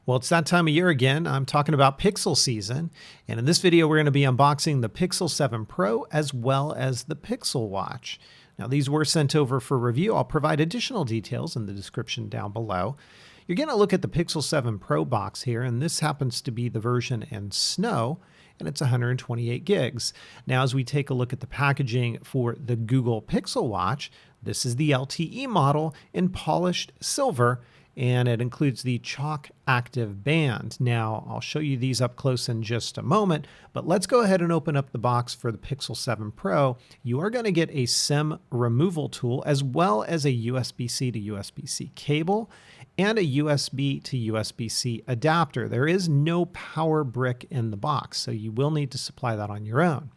Well, it's that time of year again. I'm talking about Pixel season. And in this video, we're going to be unboxing the Pixel 7 Pro as well as the Pixel Watch. Now, these were sent over for review. I'll provide additional details in the description down below. You're going to look at the Pixel 7 Pro box here, and this happens to be the version in snow, and it's 128 gigs. Now, as we take a look at the packaging for the Google Pixel Watch, this is the LTE model in polished silver, and it includes the Chalk Active Band. Now, I'll show you these up close in just a moment, but let's go ahead and open up the box for the Pixel 7 Pro. You are going to get a SIM removal tool as well as a USB-C to USB-C cable and a USB to USB-C adapter. There is no power brick in the box, so you will need to supply that on your own.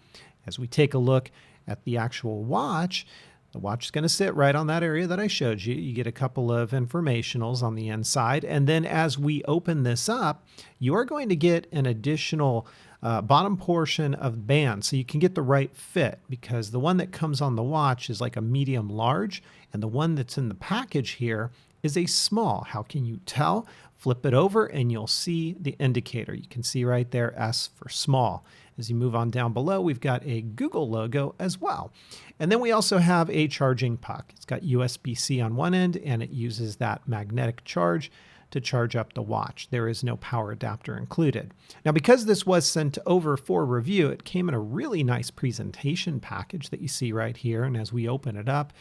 As we take a look at the actual watch, the watch is going to sit right on that area that I showed you. You get a couple of informationals on the inside. And then as we open this up, you are going to get an additional bottom portion of band so you can get the right fit, because the one that comes on the watch is like a medium large, and the one that's in the package here is a small. How can you tell? Flip it over and you'll see the indicator. You can see right there, S for small. As you move on down below, we've got a Google logo as well. And then we also have a charging puck. It's got USB-C on one end, and it uses that magnetic charge to charge up the watch. There is no power adapter included. Now, because this was sent over for review, it came in a really nice presentation package that you see right here. And as we open it up,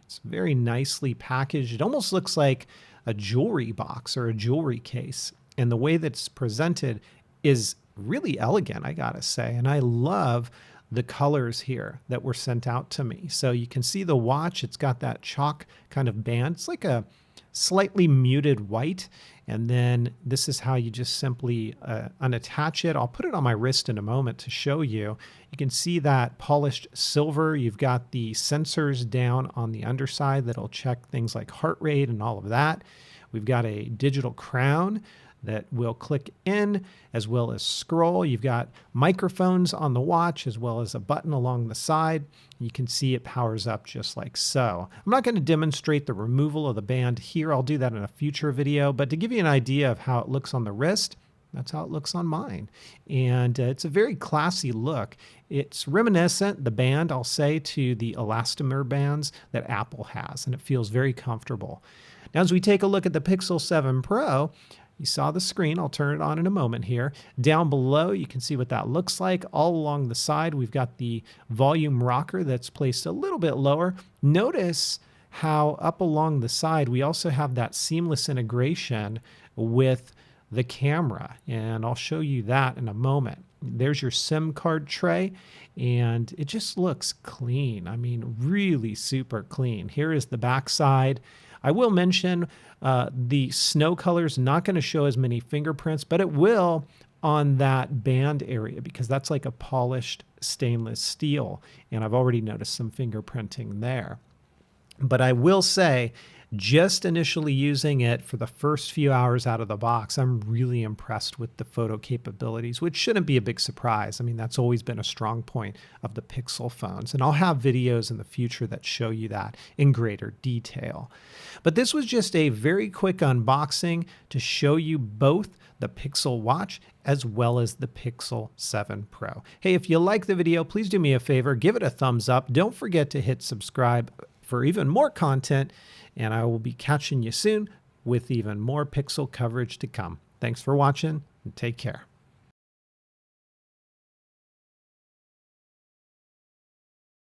it's very nicely packaged. It almost looks like a jewelry box or a jewelry case. And the way that it's presented is really elegant, I gotta say. And I love the colors here that were sent out to me. So you can see the watch, it's got that chalk kind of band. It's like a slightly muted white. And then this is how you just simply unattach it. I'll put it on my wrist in a moment to show you. You can see that polished silver. You've got the sensors down on the underside that'll check things like heart rate and all of that. We've got a digital crown that will click in as well as scroll. You've got microphones on the watch as well as a button along the side. You can see it powers up just like so. I'm not going to demonstrate the removal of the band here. I'll do that in a future video, but to give you an idea of how it looks on the wrist, that's how it looks on mine. And it's a very classy look. It's reminiscent, the band, I'll say, to the elastomer bands that Apple has, and it feels very comfortable. Now, as we take a look at the Pixel 7 Pro, you saw the screen. I'll turn it on in a moment here. Down below, you can see what that looks like. All along the side, we've got the volume rocker that's placed a little bit lower. Notice how up along the side, we also have that seamless integration with the camera, and I'll show you that in a moment. There's your SIM card tray, and it just looks clean. I mean, really super clean. Here is the back side. I will mention the snow color is not going to show as many fingerprints, but it will on that band area because that's like a polished stainless steel. And I've already noticed some fingerprinting there. But I will say, just initially using it for the first few hours out of the box, I'm really impressed with the photo capabilities, which shouldn't be a big surprise. I mean, that's always been a strong point of the Pixel phones. And I'll have videos in the future that show you that in greater detail. But this was just a very quick unboxing to show you both the Pixel Watch as well as the Pixel 7 Pro. Hey, if you like the video, please do me a favor, give it a thumbs up. Don't forget to hit subscribe for even more content, and I will be catching you soon with even more Pixel coverage to come. Thanks for watching, and take care.